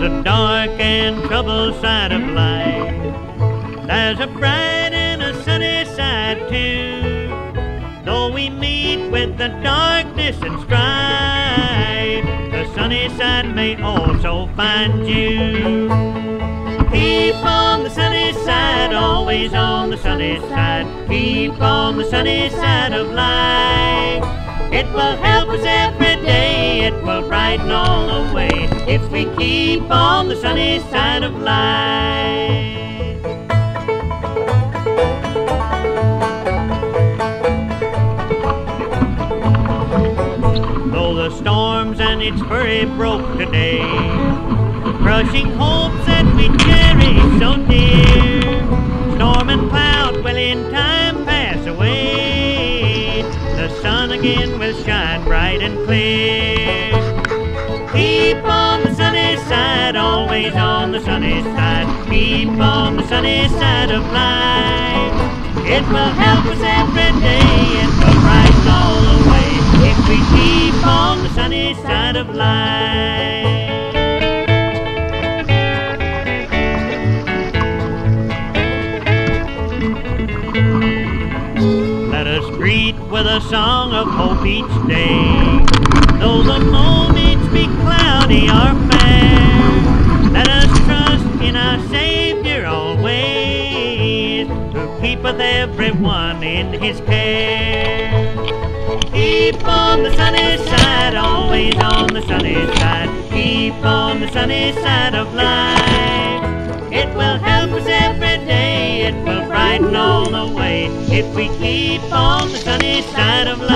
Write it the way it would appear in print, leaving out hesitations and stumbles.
the dark and troubled side of life, there's a bright and a sunny side too. Though we meet with the darkness and strife, the sunny side may also find you. Keep on the sunny side, always on the sunny side. Keep on the sunny side of life. It will help us every day, it will brighten all the way, if we keep on the sunny side of life. Though the storms and its fury broke today, crushing hopes that we cherish so dear, storm and cloud will in time pass away, the sun again will shine bright and clear. Keep on the sunny side, always on the sunny side. Keep on the sunny side of life. It will help us every day, it will brighten all the way, if we keep on the sunny side of life. Let us greet with a song of hope each day, though the moments be cloudy or fair. Let us trust in our Savior always, who keepeth everyone in his care. Keep on the sunny side, always on the sunny side. Keep on the sunny side of life. It will help us every day, it will brighten all the way, if we keep on the sunny side of life.